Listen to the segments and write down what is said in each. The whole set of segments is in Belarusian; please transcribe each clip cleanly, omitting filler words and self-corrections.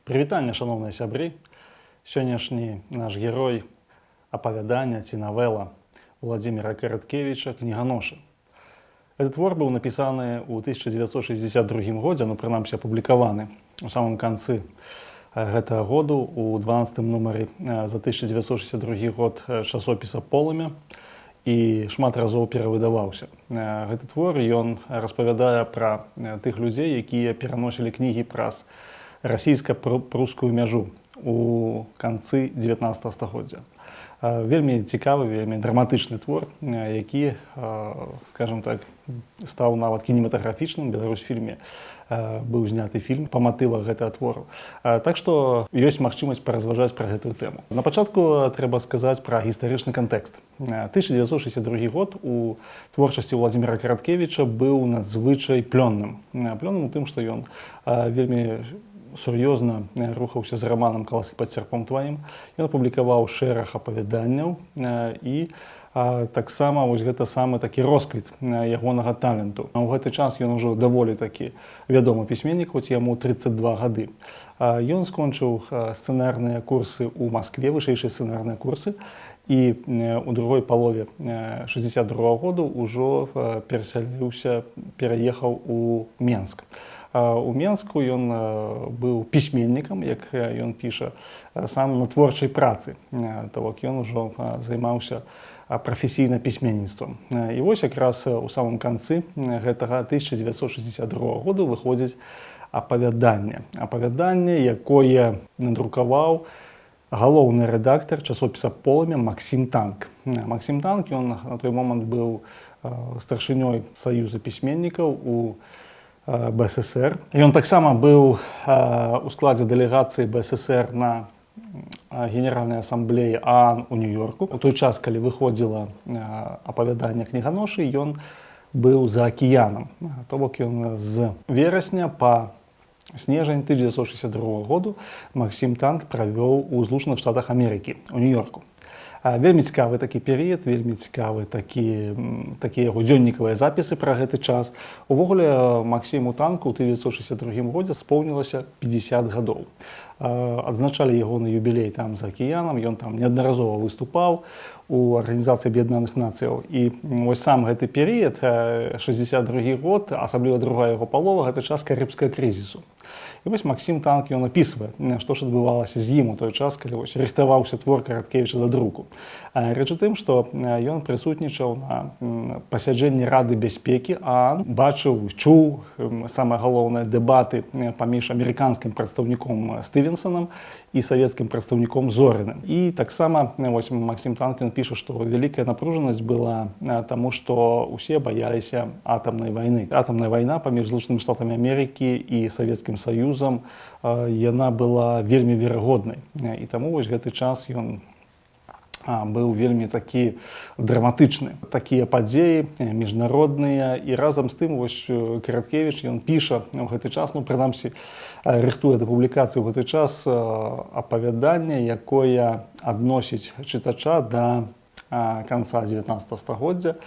Прывітанне, шановныя сябры. Сённяшні наш герой апавядання ці навела Владзіміра Караткевіча «Кніганошы». Этот твор быў напісаны ў 1962 годзе, прынамсі апублікаваны у самым канцы гэтага году у 12-м нумары за 1962 год часопіса «Полымя» і шмат разоў перавыдаваўся. Гэты твор ён распавядае пра тых людзей, якія пераносілі кнігі праз расійска-прускую мяжу у канцы 19 стагоддзя. Вельмі цікавы, вельмі драматычны твор, які, скажем так, стаў нават кінематаграфічным. У Беларусьфільме быў зняты фільм па матывах гэтага твору. Так што ёсць магчымасць паразважаць пра гэтую тэму. На пачатку трэба сказаць пра гістарычны кантэкст. 1962 год у творчасці Владзіміра Караткевіча быў надзвычай плённым. Плённым у тым, што ён вельмі сур'ёзна рухаўся з раманам «Каласы пад сярпом тваім». Ён апублікаваў шэраг апавяданняў і таксама вось гэта самы такі росквіт ягонага таленту. У гэты час ён ужо даволі такі вядомы пісьменнік, хоць яму 32 гады. Ён скончыў сцэнарныя курсы ў Маскве, вышэйшыя сцэнарныя курсы, і у другой палове 1962 году ўжо пераехаў у Менск. У Менску ён быў пісьменнікам, як ён піша, сам на творчай працы. Так ён ужо займаўся прафесійна пісьменніцтвам. І вось якраз у самым канцы гэтага 1962 году выходзіць апавяданне. Апавяданне, якое надрукаваў галоўны рэдактар часопіса «Полымя» Максім Танк. Максім Танк, ён на той момант быў старшынёй Саюза пісьменнікаў у БССР. Ён таксама быў у складзе дэлегацыі БССР на Генеральнай асамблеі ААН у Нью-Йорку. У той час, калі выходзіла апавяданне «Кніганошы», ён быў за акіянам. То бок ён з верасня па снежань 1962 году Максім Танк правёў у Злучаных Штатах Амерыкі, у Нью-Йорку. Вельмі цікавы такі перыяд, вельмі цікавы такія яго дзённікавыя запісы пра гэты час. Увогуле, Максіму Танку ў 1962 годзе споўнілася 50 гадоў. Адзначалі ягоны юбілей там за акіянам, ён там неаднаразова выступаў у Арганізацыі Аб'яднаных Нацыяў. І вось сам гэты перыяд, 62 год, асабліва другая яго палова, гэта час карыбскага крызісу. І вось Максім Танк ён апісвае, што ж адбывалася з ім у той час, калі рыхтаваўся твор Караткевіча да друку. Рэч у тым, што ён прысутнічаў на пасяджэнні Рады бяспекі ААН, бачыў, чуў, самае галоўнае, дэбаты паміж амерыканскім прадстаўніком Стывенсонам і савецкім прадстаўніком Зоріным. І таксама Максім Танк ён піша, што вялікая напружанасць была таму, што ўсе баяліся атамнай вайны. Атамная вайна паміж Злучанымі Штатамі Амерыкі і Савецкім Саюзам, яна была вельмі верагоднай. І таму вось гэты час ён быў вельмі такі драматычны. Такія падзеі міжнародныя, і разам з тым вось Караткевіч ён піша ў гэты час, прынамсі рыхтуе да публікацыі ў гэты час апавяданне, якое адносіць чытача да канца 19 стагоддзя,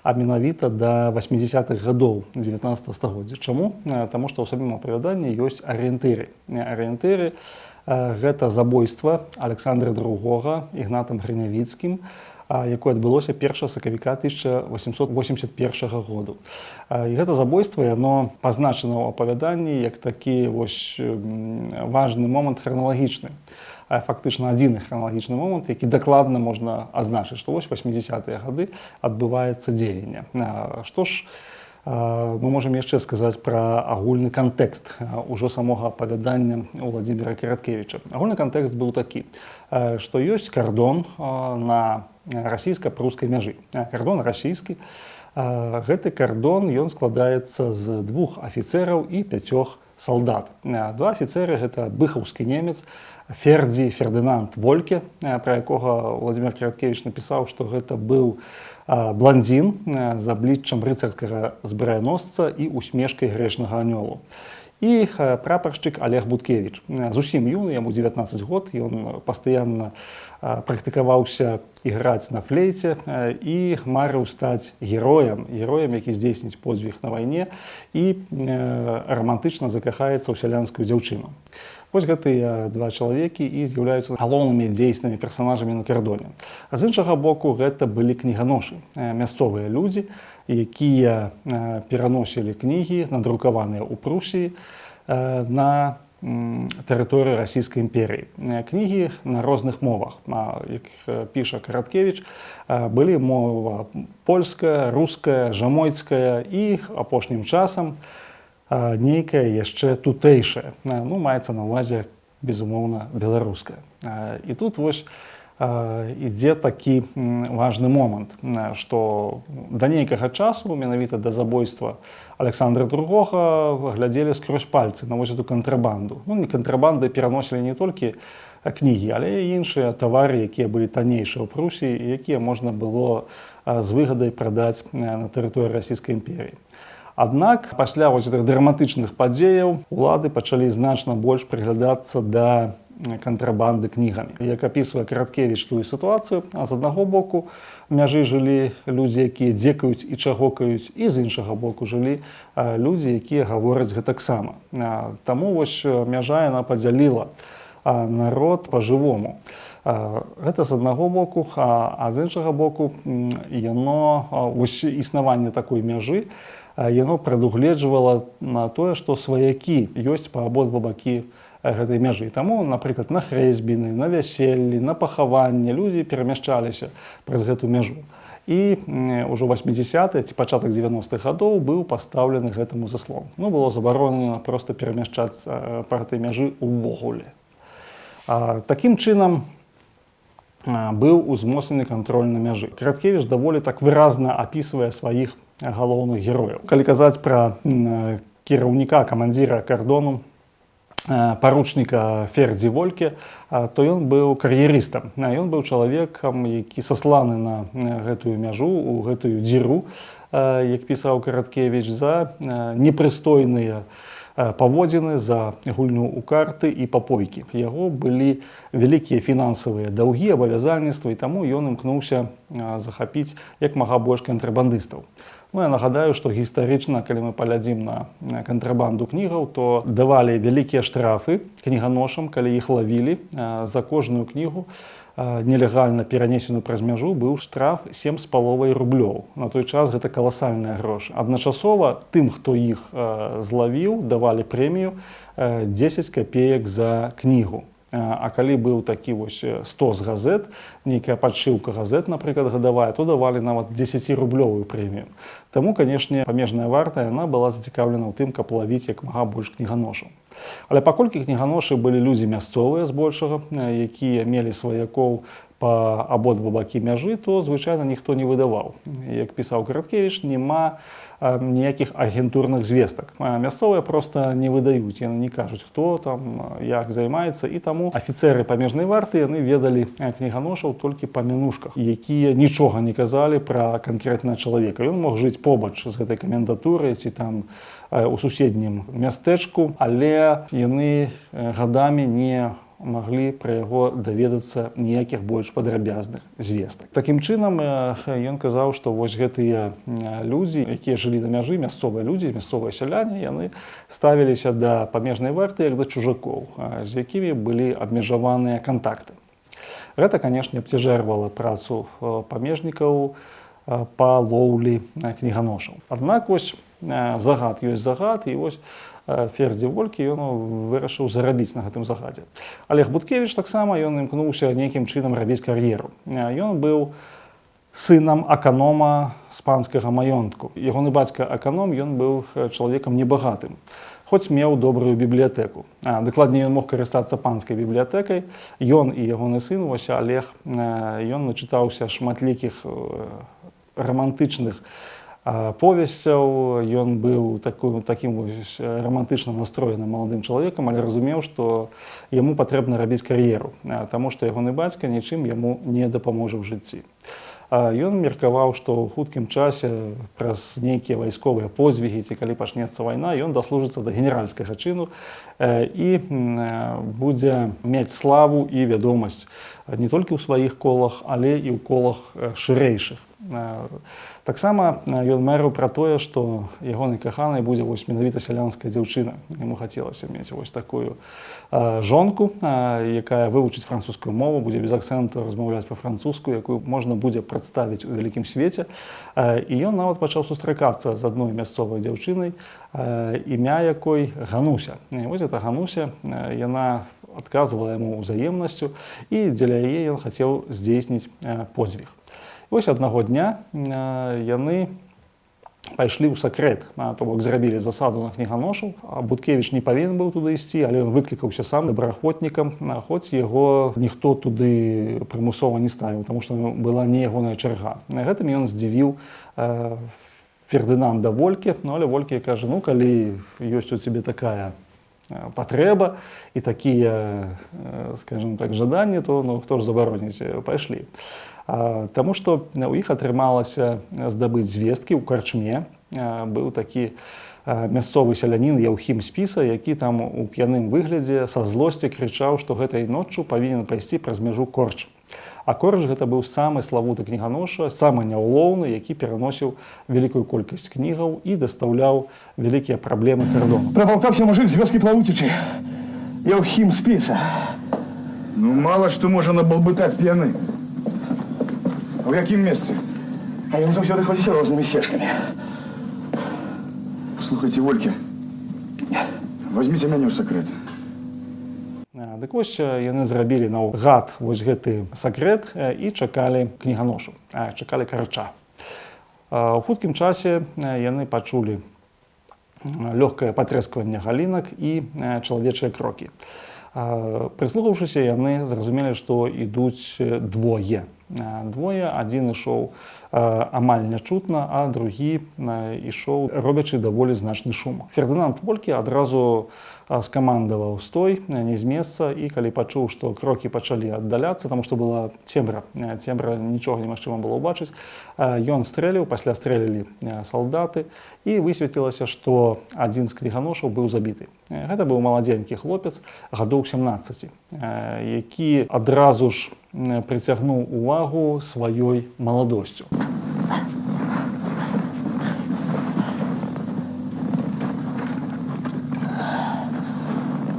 а менавіта да 80-х гадоў 19 стагоддзя. Чаму? Таму што ў самім апавяданні ёсць арыентыры. Арыентыры гэта забойства Александра II Ігнатам Грынявіцкім, якое адбылося 1 сакавіка 1881 году. І гэта забойства, яно пазначана ў апавяданні як такі важны момант храналагічны. Фактычна адзіны храналагічны момант, які дакладна можна азначыць, што вось 80-е гады адбываецца дзеянне. Што ж мы можам яшчэ сказаць пра агульны кантэкст ужо самога апавядання Владзіміра Караткевіча. Агульны кантэкст быў такі, што ёсць кардон на расійска-прускай мяжы. Кардон расійскі. Гэты кардон ён складаецца з 2 афіцэраў і 5 салдат. 2 афіцэры гэта быхаўскі немец Фердынанд Вольке, пра якога Владзімір Караткевіч напісаў, што гэта быў бландзін з абліччам рыцарскага збраяносца і усмешкай грэшнага анёлу. і прапаршчык Олег Буткевич. Зусім юны, яму 19 год, ён пастаянна практыкаваўся іграць на флейце і марыў стаць героем, які здзейсніць подзвіг на вайне і романтычна закахаецца ў сялянскую дзяўчыну. Вось гэтыя два чалавекі і з'яўляюцца галоўнымі дзейснымі персанажамі на кардоне. А з іншага боку, гэта былі кніганошы, мясцовыя людзі, якія пераносілі кнігі, надрукаваныя ў Прусіі, на тэрыторыі Расійскай імперіі. Кнігі на розных мовах. Як піша Караткевіч, былі мова польская, руская, жамойцкая і апошнім часам нейкая яшчэ тутэйшая. Маецца на ўвазе, безумоўна, беларуская. І тут вось ідзе такі важны момант, што да нейкага часу, менавіта да забойства Александра II, глядзелі скрозь пальцы на вось эту кантрабанду. Не кантрабанды пераносілі не толькі кнігі, але і іншыя тавары, якія былі таннейшыя ў Прусіі і якія можна было з выгадай прадаць на тэрыторыі Расійскай імперіі. Аднак, пасля гэтых драматычных падзеяў улады пачалі значна больш прыглядацца да кантрабанды кнігамі. Як апісвае Караткевіч тую сітуацыю, з аднаго боку мяжы жылі людзі, якія дзекаюць і чагокаюць, і з іншага боку жылі людзі, якія гавораць гэтаксама. Таму вось мяжа яна падзяліла народ па-жывому. Гэта з аднаго боку, а з іншага боку існаванне такой мяжы яно прадугледжвала на тое, што сваякі ёсць па абодва бакі гэтай мяжы. Таму, напрыклад, на хрэсьбіны, на вяселлі, на пахаванне людзі перамяшчаліся праз гэту мяжу. І ўжо 80-е ці пачатак 90-х гадоў быў пастаўлены гэтаму заслон. Было забаронена проста перамяшчацца па гэтай мяжы ўвогуле. Такім чынам быў узмоцнены кантроль на мяжы. Караткевіч даволі так выразна апісвае сваіх галоўных герояў. Калі казаць пра кіраўніка, камандзіра кардону, паручніка Фердзі Вольке, то ён быў кар'ерыстам. Ён быў чалавекам, які сасланы на гэтую мяжу, у гэтую дзіру, як пісаў Караткевіч, за непрыстойныя паводзіны, за гульню ў карты і папойкі. Яго былі вялікія фінансавыя даўгі, абавязальніцтвы, і таму ён імкнуўся захапіць як мага больш кантрабандыстаў. Я нагадаю, што гістарычна, калі мы паглядзім на кантрабанду кнігаў, то давалі вялікія штрафы кніганошам, калі іх лавілі. За кожную кнігу, нелегальна перанесеную праз мяжу, быў штраф 7,5 рублёў. На той час гэта каласальныя грошы. Адначасова тым, хто іх злавіў, давалі прэмію 10 копеек за кнігу. А калі быў такі вось 100 з газет, нейкая падшыўка газет, напрыклад, гадавая, то давалі нават 10-рублёвую прэмію. Таму, канешне, памежная варта, яна была зацікаўлена ў тым, каб лавіць як мага больш кніганошаў. Але паколькі кніганошы былі людзі мясцовыя збольшага, якія мелі сваякоў па абодва бакі мяжы, то звычайна ніхто не выдаваў. Як пісаў Караткевіч, няма ніякіх агентурных звестак. Мясцовыя проста не выдаюць, яны не кажуць, хто там, як займаецца, і таму афіцэры памежнай варты яны ведалі кніганошаў толькі па мянушках, якія нічога не казалі пра канкрэтнага чалавека. Ён мог жыць побач з гэтай камендатурай ці там у суседнім мястэчку, але яны гадамі не маглі пра яго даведацца ніякіх больш падрабязных звестак. Такім чынам, ён казаў, што вось гэтыя людзі, якія жылі на мяжы, мясцовыя людзі, мясцовыя сяляне, яны ставіліся да памежнай варты як да чужакоў, з якімі былі абмежаваныя кантакты. Гэта, канешне, абцяжарвала працу памежнікаў па лоўлі кніганошаў. Аднак вось загад ёсць загад, і вось Фердзі Вольке ён вырашыў зарабіць на гэтым загадзе. Олег Буткевич таксама, ён імкнуўся нейкім чынам рабіць кар'еру. Ён быў сынам аканома з панскага маёнтку. Ягоны бацька аканом, ён быў чалавекам небагатым, хоць меў добрую бібліятэку. Дакладней, ён мог карыстацца панскай бібліятэкай. Ён і ягоны сын, вось Олег, ён начытаўся шматлікіх романтычных повесцяў, ён быў такім романтычна настроеным маладым чалавекам, але разумеў, што яму патрэбна рабіць кар'еру, таму што ягоны бацька нічым яму не дапаможа ў жыцці. Ён меркаваў, што ў хуткім часе праз нейкія вайсковыя подзвігі ці калі пачнецца вайна, ён даслужыцца да генеральскага чыну і будзе мець славу і вядомасць не толькі ў сваіх колах, але і ў колах шырэйшых. Таксама ён мэрыў пра тое, што ягонай каханай будзе менавіта сялянская дзяўчына. Яму хацелася мець такую жонку, якая вывучыць французскую мову, будзе без акцэнту размаўляць па-французску, якую можна будзе прадставіць у вялікім свеце. І ён нават пачаў сустракацца з адной мясцовай дзяўчынай, імя якой Гануся. І вось эта Гануся, яна адказвала яму ўзаемнасцю, і дзеля яе ён хацеў здзейсніць подзвіг. Вось аднаго дня яны пайшлі ў сакрэт, то бок зрабілі засаду на кніганошаў. Буткевіч не павінен быў туды ісці, але ён выклікаўся сам добраахвотнікам, хоць яго ніхто туды прымусова не ставіў, таму што была не ягоная чарга. Гэтым ён здзівіў Фердынанда Вольке, але Вольке кажа, ну калі ёсць у цябе такая патрэба і такія, скажем так, жаданні, то хто ж забароніць, пайшлі. Таму што ў іх атрымалася здабыць звесткі ў карчме. Быў такі мясцовы сялянін Яўхім Спіса, які там у п'яным выглядзе са злосці крычаў, што гэтай ноччу павінен пайсці праз мяжу Корч. А Корч гэта быў самы славуты кніганоша, самы няўлоўны, які пераносіў вялікую колькасць кнігаў і дастаўляў вялікія праблемы кардону. Проболтався мужик з вёскі Плавутічы. Яўхім Спіса. Ну, мало што можа набалбытаць п'яны. А в якім месцы? А ён заўсёды ходзіць рознымі сцежкамі. Слухайце, Волькі, возьміце мяне ў сакрэт. Дык вось яны зрабілі наўгад вось гэты сакрэт і чакалі кніганошу, чакалі Карча. У хуткім часе яны пачулі лёгкае патрэскванне галінак і чалавечыя крокі. Прыслухаўшыся, яны зразумелі, што ідуць двое. Адзін ішоў амаль нячутна, а другі ішоў, робячы даволі значны шум. Фердынанд Вольке адразу скамандаваў стой, не з месца, і калі пачуў, што крокі пачалі аддаляцца, таму што была цемра, нічога немагчыма было ўбачыць, ён стрэліў, пасля стрэлілі салдаты, і высветлілася, што адзін з кніганошаў быў забіты. Гэта быў маладзенькі хлопец, гадоў 17, які адразу ж прыцягнуў увагу сваёй маладосцю.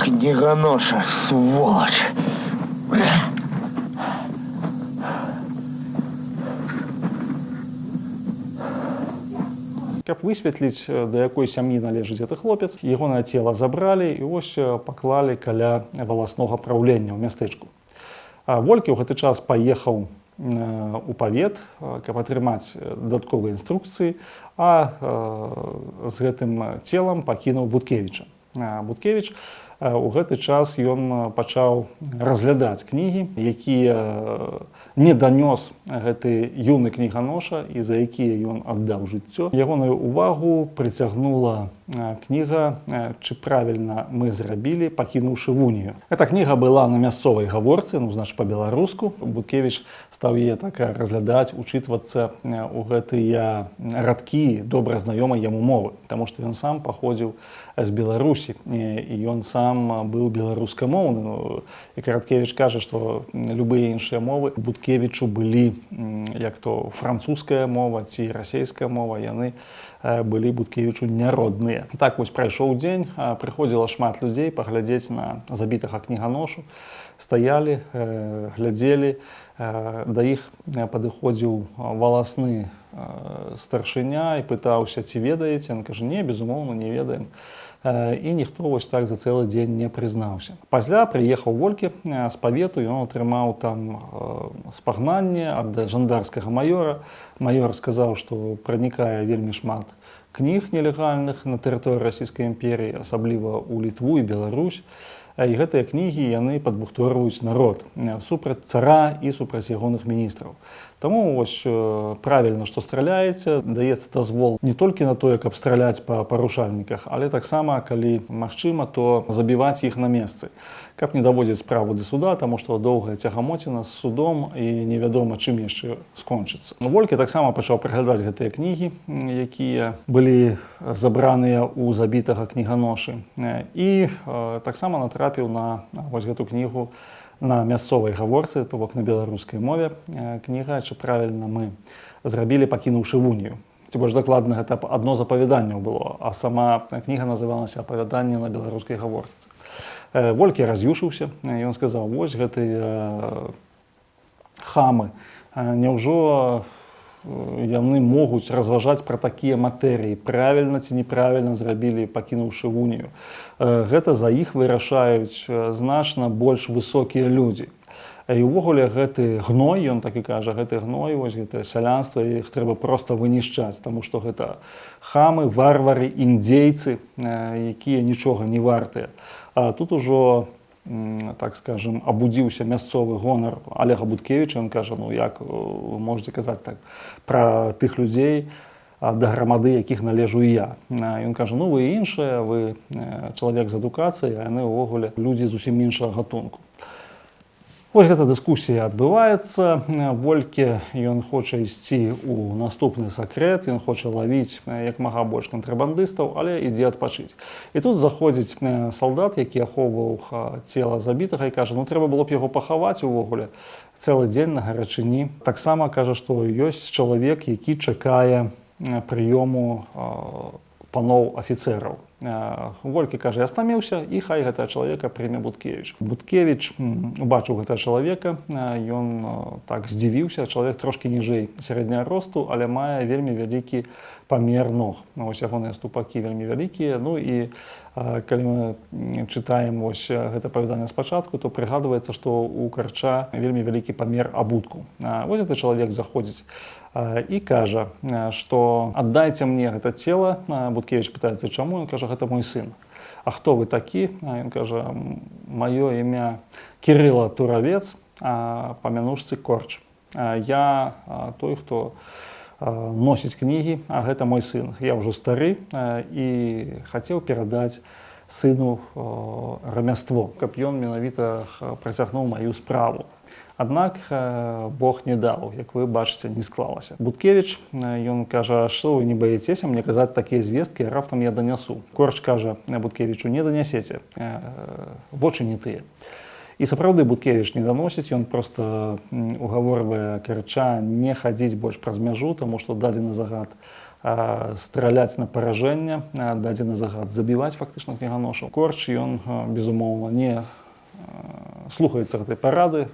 Кніганоша, сволоч! Каб высветліць, да якой сям'і належыць гэты хлопец, ягонае цела забралі і вось паклалі каля валаснога праўлення ў мястэчку. Волькі ў гэты час паехаў у павет, каб атрымаць дадатковыя інструкцыі, а з гэтым целам пакінуў Буткевіча. Буткевіч у гэты час ён пачаў разглядаць кнігі, якія не данёс гэты юны кніганоша і за якія ён аддаў жыццё. Ягоную увагу прыцягнула кніга «Чы правільна мы зрабілі, пакінуўшы вунію». Эта кніга была на мясцовай гаворцы, значыць па-беларуску. Буткевіч стаў яе так разглядаць, учытвацца ў гэтыя радкі добра знаёмай яму мовы, таму што ён сам паходзіў з Беларусі, і ён сам быў беларускамоўны. І Караткевіч кажа, што любыя іншыя мовы Буткевічу былі, як то французская мова ці расейская мова, яны былі Буткевічу няродныя. Так вось прайшоў дзень, прыходзіла шмат людзей паглядзець на забітага кніганошу, стаялі, глядзелі, да іх падыходзіў валасны старшыня і пытаўся, ці ведаеце? Ён кажа, не, безумоўна, не ведаем. І ніхто вось так за цэлы дзень не прызнаўся. Пасля прыехаў Волькі з павету, ён атрымаў там спагнанне ад жандарскага маёра. Маёр сказаў, што пранікае вельмі шмат кніг нелегальных на тэрыторыі Расійскай імперіі, асабліва ў Літву і Беларусь. І гэтыя кнігі яны падбухторваюць народ супраць цара і супраць ягоных міністраў. Таму вось правільна, што страляеце, даецца дазвол не толькі на тое, каб страляць па парушальніках, але таксама, калі магчыма, то забіваць іх на месцы, каб не даводзіць справу да суда, таму што доўгая цягамоціна з судом і невядома, чым яшчэ скончыцца. Волькі таксама пачаў праглядаць гэтыя кнігі, якія былі забраныя ў забітага кніганошы, і таксама натрапіў на вось гэту кнігу на мясцовай гаворцы, то бок на беларускай мове. Кніга, чи правільна мы зрабілі, пакінуўшы унію. Ці больш дакладна, гэта адно з апавяданняў было, а сама кніга называлася «Апавяданне на беларускай гаворцы». Волькі раз'юшыўся, ён сказаў, вось гэтыя хамы, няўжо яны могуць разважаць пра такія матэрыі, правільна ці неправільна зрабілі, пакінуўшы унію. Гэта за іх вырашаюць значна больш высокія людзі. І ўвогуле гэты гной, ён так і кажа, гэты гной, вось гэтае сялянства, іх трэба проста вынішчаць, таму што гэта хамы, варвары, індзейцы, якія нічога не вартыя. А тут ужо, так скажем, абудзіўся мясцовы гонар Олега Буткевіча. Ён кажа, ну як вы можете казаць так пра тых людзей, да грамады якіх належу і я. Ён кажа, ну вы іншыя, вы чалавек з адукацыяй, а яны ўвогуле людзі зусім іншага гатунку. Вось гэта дыскусія адбываецца. Волькі, ён хоча ісці ў наступны сакрэт, ён хоча лавіць як мага больш кантрабандыстаў, але ідзе адпачыць. І тут заходзіць салдат, які ахоўваў цела забітага, і кажа, ну трэба было б яго пахаваць увогуле цэлы дзень на гарачыні. Таксама кажа, што ёсць чалавек, які чакае прыёму паноў афіцэраў. Волькі кажа, я стаміўся, і хай гэтага чалавека прыме Буткевіч. Буткевіч убачыў гэтага чалавека, ён так здзівіўся, чалавек трошкі ніжэй сярэдняга росту, але мае вельмі вялікі памер ног. Вось ягоныя ступакі вельмі вялікія. Ну і калі мы чытаем вось гэта апавяданне спачатку, то прыгадваецца, што ў карча вельмі вялікі памер абутку. Вось гэты чалавек заходзіць і кажа, што аддайце мне гэта цела. Буткевіч пытаецца, чаму? Ён кажа, гэта мой сын. А хто вы такі? Ён кажа, маё імя Кірыла Туравец, па мянушцы Корч. Я той, хто носіць кнігі, а гэта мой сын. Я ўжо стары і хацеў перадаць сыну рамяство, каб ён менавіта працягнуў маю справу. Аднак Бог не даў, як вы бачыце, не склалася. Буткевіч, ён кажа, што вы не баіцеся мне казаць такія звесткі, раптам я данясу. Корч кажа Буткевічу, не данясеце, вочы не тыя. І сапраўды Буткевіч не даносіць, ён проста угаворвае Карча не хадзіць больш праз мяжу, таму што дадзены загад страляць на паражэнне, дадзены загад забіваць фактычна кніганошаў. Корч, ён, безумоўна, не слухаецца гэтай парады,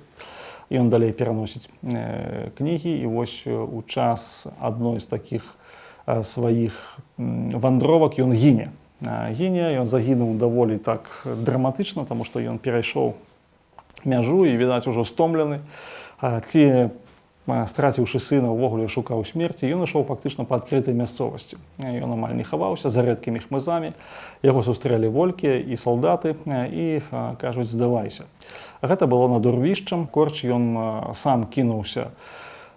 ён далей пераносіць кнігі, і вось у час адной з такіх сваіх вандровак ён гіне. Ён загінуў даволі так драматычна, таму што ён перайшоў мяжу і, відаць, ужо стомлены. Ці, страціўшы сына, увогуле шукаў смерці, ён ішоў фактычна па адкрытай мясцовасці. Ён амаль не хаваўся за рэдкімі хмызамі. Яго сустрэлі волькі і салдаты і кажуць, здавайся. Гэта было над урвішчам. Корч, ён сам кінуўся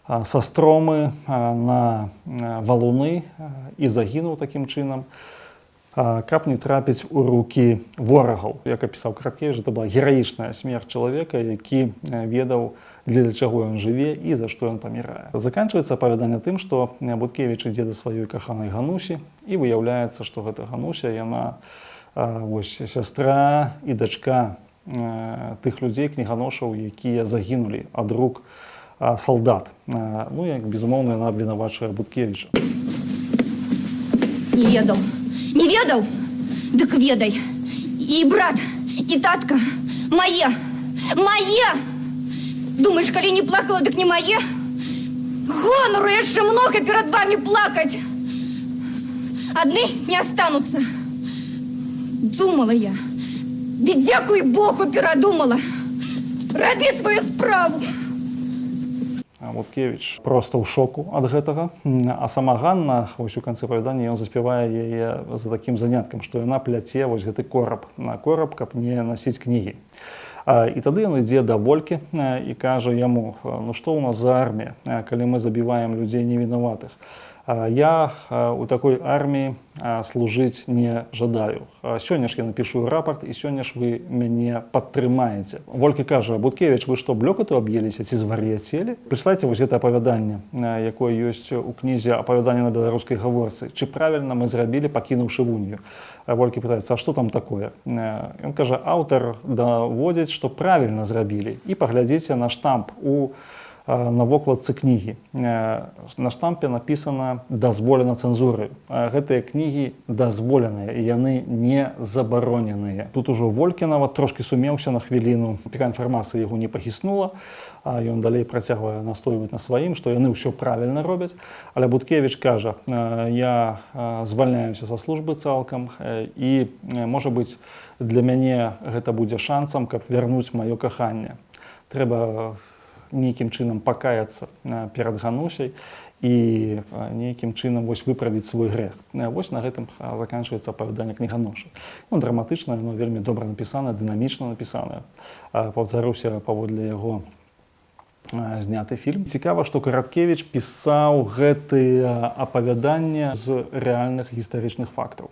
са стромы на валуны і загінуў такім чынам, каб не трапіць у рукі ворагаў. Як апісаў Краткевіч, гэта была гераічная смерць чалавека, які ведаў, для чаго ён жыве і за што ён памірае. Заканчваецца апавяданне тым, што Буткевіч ідзе да сваёй каханай Ганусі, і выяўляецца, што гэта Гануся, яна вось сястра і дачка тых людзей, кніганошаў, якія загінулі ад рук салдат. Ну, як, безумоўна, яна абвінавачвае Буткевіча. Не ведаў? Дык ведай. І брат, і татка мае. Думаеш, калі не плакала, дык не мае? Гонору яшчэ многа перад вами плакаць. Адны не останутся. Думала я. Ведь дзякуй Богу перадумала. Рабі свою справу. Буткевіч проста ў шоку ад гэтага. А сама Ганна, вось у канцы апавядання ён заспявае яе за такім заняткам, што яна пляце вось гэты кораб, на кораб, каб не насіць кнігі. І тады ён ідзе да Волькі і кажа яму: ну што ў нас за армія, калі мы забіваем людзей невінаватых? Я у такой арміі служыць не жадаю. Сёння ж я напишу рапорт, і сёння ж вы мяне падтрымаеце. Волькі кажа: Буткевіч, вы што, блёкату аб'еліся ці звар'яцелі? Прачытайце вось гэта апавяданне, якое ёсць у кнізе «Апавяданне на беларускай гаворцы». Чы правільна мы зрабілі, пакінуўшы Унію? Волькі пытаецца: а што там такое? Ён кажа: аўтар даводзіць, што правільна зрабілі. І паглядзіце на штамп на вокладцы кнігі. На штампе напісана «дазволена цэнзуры». Гэтыя кнігі дазволеныя, і яны не забароненыя. Тут ужо Волькі нават трошкі сумеўся на хвіліну. Такая інфармацыя яго не пахіснула. Ён далей працягвае настойваць на сваім, што яны ўсё правільна робяць. Але Буткевіч кажа: я звальняюся са службы цалкам, і, можа быць, для мяне гэта будзе шансам, каб вярнуць маё каханне. Трэба нейкім чынам пакаяцца перад Ганусяй і нейкім чынам вось выправіць свой грэх. Вось на гэтым заканчваецца апавяданне кніганоша. Драматычна, яно вельмі добра напісанае, дынамічна напісанае. Паўтаруся, паводле яго зняты фільм. Цікава, што Караткевіч пісаў гэтыя апавяданні з рэальных гістарычных фактаў.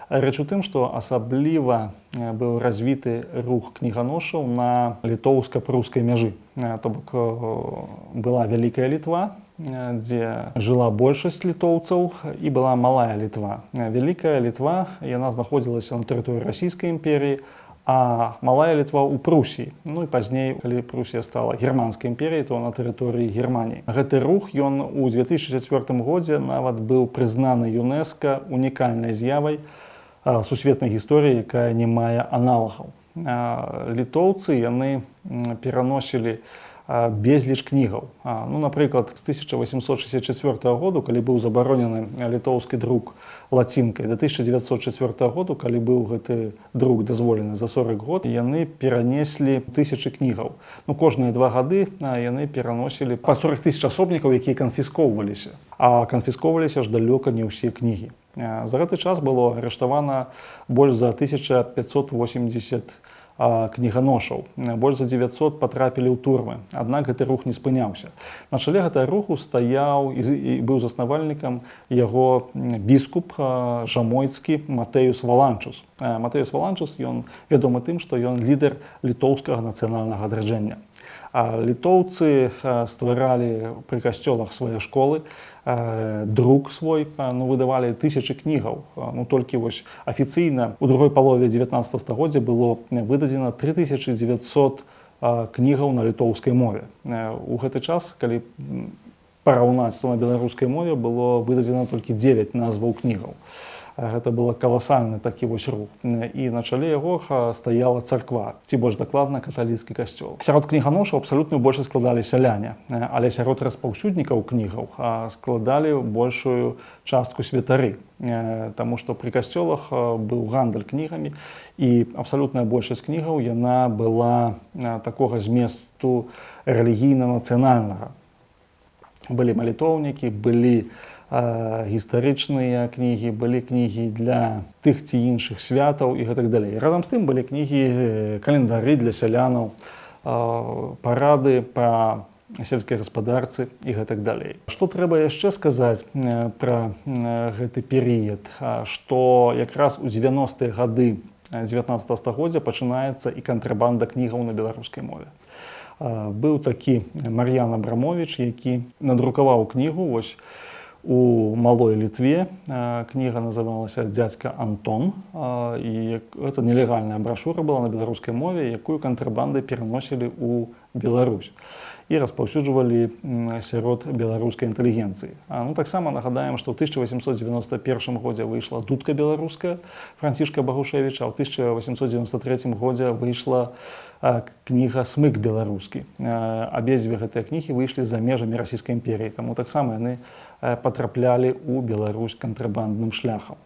Рэч у тым, што асабліва быў развіты рух кніганошаў на літоўска-прускай мяжы. То бок была Вялікая Літва, дзе жыла большасць літоўцаў, і была Малая Літва. Вялікая Літва, яна знаходзілася на тэрыторыі Расійскай імперіі, а Малая Літва ў Прусіі. Ну і пазней, калі Прусія стала германскай імперіяй, то на тэрыторыі Германіі. Гэты рух, ён у 2004 годзе нават быў прызнаны ЮНЕСКО унікальнай з'явай сусветнай гісторыі, якая не мае аналагаў. Літоўцы, яны пераносілі безліч кнігаў. Ну, напрыклад, з 1864 году, калі быў забаронены літоўскі друк лацінкай, до 1904 году, калі быў гэты друк дазволены за 40 год, яны перанеслі тысячы кнігаў. Ну, кожныя 2 гады яны пераносілі па 40 тысяч асобнікаў, якія канфіскоўваліся. А канфіскоўваліся ж далёка не ўсе кнігі. За гэты час было арыштавана больш за 1580 кніганошаў. Больш за 900 патрапілі ў турмы. Аднак гэты рух не спыняўся. На чале гэтага руху стаяў і быў заснавальнікам яго біскуп жамойцкі Матэюс Валанчус. Матэюс Валанчус, ён вядомы тым, што ён лідар літоўскага нацыянальнага адраджэння. Літоўцы стваралі пры касцёлах свае школы, друк свой, выдавалі тысячы кнігаў. Толькі вось афіцыйна у другой палове 19 стагоддзя было выдадзена 3900 кнігаў на літоўскай мове. У гэты час, калі параўнаць, то на беларускай мове было выдадзена толькі 9 назваў кнігаў. Гэта было каласальны такі вось рух. І на чале яго стаяла царква, ці больш дакладна каталіцкі касцёл. Сярод кніганошаў абсалютную большасць складалі сяляне, але сярод распаўсюднікаў кнігаў складалі большую частку святары, таму што пры касцёлах быў гандаль кнігамі, і абсалютная большасць кнігаў яна была такога зместу рэлігійна-нацыянальнага. Былі малітоўнікі, былі гістарычныя кнігі, былі кнігі для тых ці іншых святаў і гэтак далей. Разам з тым былі кнігі, календары для сялянаў, парады па сельскай гаспадарцы і гэтак далей. Што трэба яшчэ сказаць пра гэты перыяд, што якраз у 90-е гады 19 стагоддзя пачынаецца і кантрабанда кнігаў на беларускай мове. Быў такі Мар'ян Абрамовіч, які надрукаваў кнігу вось у Малой Літве. Кніга называлася «Дзядзька Антон», і гэта нелегальная брашура была на беларускай мове, якую кантрабандай пераносілі ў Беларусь і распаўсюджвалі сярод беларускай інтэлігенцыі. Таксама нагадаем, што ў 1891 годзе выйшла «Дудка беларуская» Францішка Багушевіча, а ў 1893 годзе выйшла кніга «Смык беларускі». Абедзве гэтыя кнігі выйшлі за межамі Расійскай імперіі, таму таксама яны патраплялі ў Беларусь кантрабандным шляхам.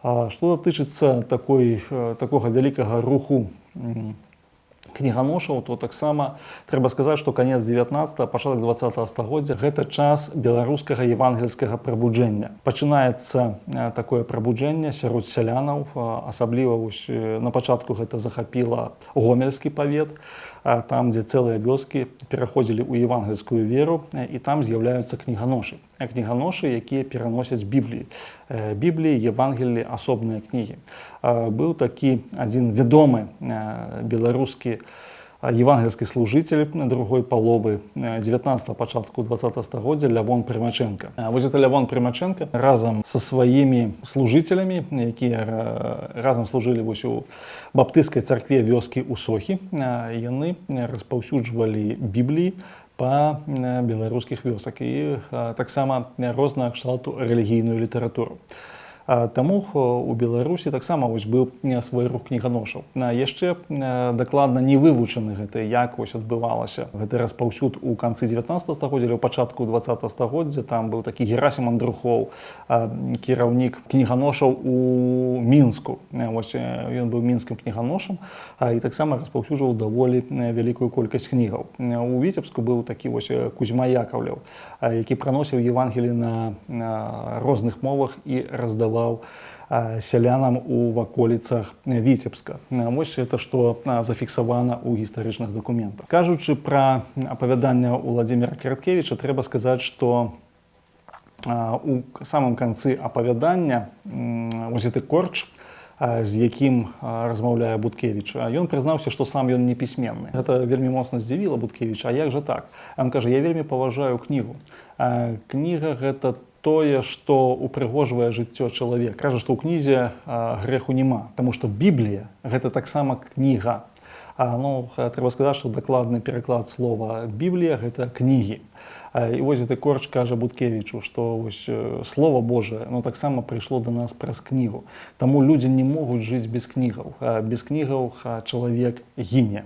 Што датычыцца такога вялікага руху кніганошаў, то таксама трэба сказаць, што канец 19 пачатак 20 стагоддзя гэта час беларускага евангельскага прабуджэння. Пачынаецца такое прабуджэнне сярод сялянаў, асабліва на пачатку гэта захапіла гомельскі павет, там, дзе цэлыя вёскі пераходзілі ў евангельскую веру, і там з'яўляюцца кніганошы. Кніганошы, якія пераносяць Бібліі. Бібліі, Евангелі, асобныя кнігі. Быў такі адзін вядомы беларускі евангельскі служитель другой паловы 19 пачатку 20 стагоддзя Лявон Прымаченка. Вось это Лявон Прымаченка разам са сваімі служителямі, якія разам служылі вось у баптысцкай царкве вёскі Усохі, яны распаўсюджвалі Бібліі па беларускіх вёсак і таксама рознага кшталту рэлігійную літаратуру. Таму у Беларусі таксама быў свой рух кніганошаў. Яшчэ дакладна не вывучаны гэта, як адбывалася гэты распаўсюд у канцы 19 стагоддзя, у пачатку 20 стагоддзя. Там быў такі Герасім Андрухоў, кіраўнік кніганошаў у Мінску. Ён быў мінскім кніганошам і таксама распаўсюджваў даволі вялікую колькасць кнігаў. У Віцебску быў такі Кузьма Яковлеў, які праносіў Евангелі на розных мовах і раздаваў сялянам у ваколіцах Віцебска. Вось это што зафіксавана ў гістарычных дакументах. Кажучы пра апавяданне Уладзіміра Караткевіча, трэба сказаць, што у самым канцы апавядання вось гэты корч, з якім размаўляе Буткевіч, ён прызнаўся, што сам ён не пісьменны. Гэта вельмі моцна здзівіла Буткевіча. А як жа так? Ён кажа: я вельмі паважаю кнігу. Кніга гэта тое, што упрыгожвае жыццё чалавека. Кажа, што ў кнізе грэху няма, таму што Біблія гэта таксама кніга. Трэба сказаць, што дакладны пераклад слова Біблія гэта кнігі. І вось гэты корч кажа Буткевічу, што Слова Божае таксама прыйшло да нас праз кнігу. Таму людзі не могуць жыць без кнігаў. Без кнігаў чалавек гіне.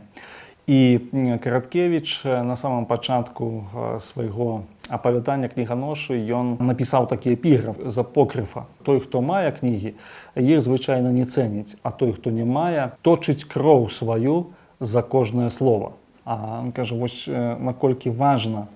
І Караткевіч на самом пачатку свайго апавядання кніганошы ён напісаў такі эпіграф з апокрыфа: той, хто мае кнігі, іх звычайна не цэніць, а той, хто не мае, точыць кроў сваю за кожнае слово. Он кажа, вось наколькі важна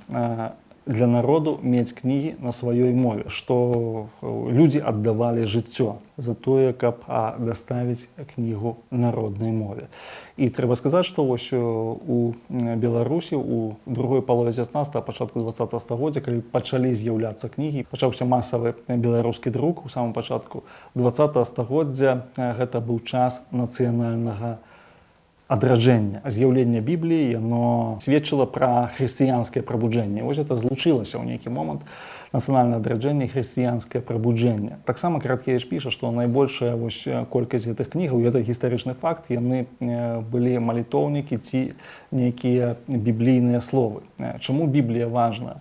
для народу мець кнігі на сваёй мове, што людзі аддавалі жыццё за тое, каб даставіць кнігу на роднай мове. І трэба сказаць, што у Беларусі у другой палове 19, пачатку 20 стагоддзя, калі пачалі з'яўляцца кнігі, пачаўся масавы беларускі друк у самым пачатку 20 стагоддзя, гэта быў час нацыянальнага адраджэння. З'яўленне Бібліі яно сведчыла пра хрысціянскае прабуджэнне. Вось это злучылася ў нейкі момант нацыянальнае адраджэнне і хрысціянскае прабуджэнне. Таксама Караткевіч піша, што найбольшая колькасць гэтых кнігаў, гэта гістарычны факт, яны былі малітоўнікі ці нейкія біблійныя словы. Чаму Біблія важна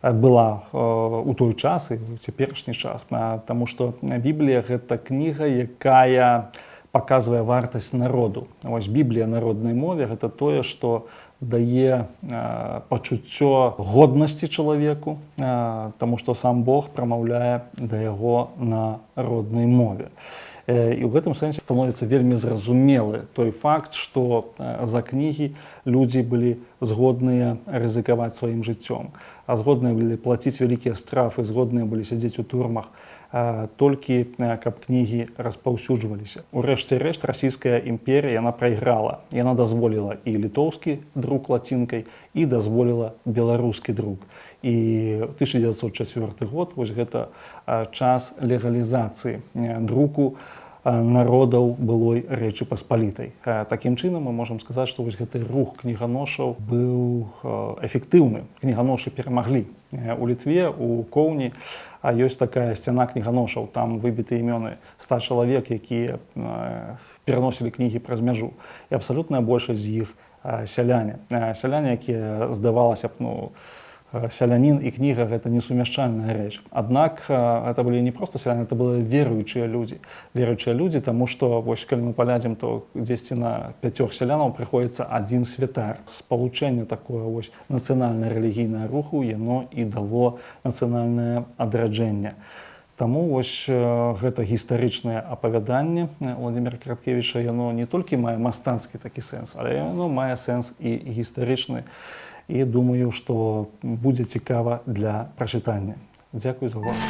была у той час і ў цяперашні час? Таму што Біблія гэта кніга, якая паказвае вартасць народу. Вось Біблія на роднай мове гэта тое, што дае пачуццё годнасці чалавеку, таму што сам Бог прамаўляе да яго на роднай мове. І ў гэтым сэнсе становіцца вельмі зразумелы той факт, што за кнігі людзі былі згодныя рызыкаваць сваім жыццём, а згодныя былі плаціць вялікія штрафы, згодныя былі сядзець у турмах, толькі каб кнігі распаўсюджваліся. У рэшце рэшт расійская імперія яна прайграла. Яна дазволіла і літоўскі друк лацінкай, і дазволіла беларускі друк. І 1904 год вось гэта час легалізацыі друку народаў былой Рэчы Паспалітай. Такім чынам мы можам сказаць, што вось гэты рух кніганошаў быў эфектыўны. Кніганошы перамаглі. У Літве, у Коўні ёсць такая сцяна кніганошаў. Там выбіты імёны 100 чалавек, якія пераносілі кнігі праз мяжу. І абсалютная большасць з іх сяляне. Сяляне, якія, здавалася б, сялянін і кніга гэта несумяшчальная рэч. Аднак гэта былі не проста сяляне, это былі веруючыя людзі. Веруючыя людзі, таму што вось калі мы паглядзім, то дзесьці на 5 сялянаў прыходзіцца адзін святар. Спалучэнне такое вось нацыянальнае рэлігійнае руху яно і дало нацыянальнае адраджэнне. Таму вось гэта гістарычнае апавяданне Владимира Краткевіча, яно не толькі мае мастацкі такі сэнс, але яно мае сэнс і гістарычны. І думаю, што будзе цікава для прачытання. Дзякуй за увагу.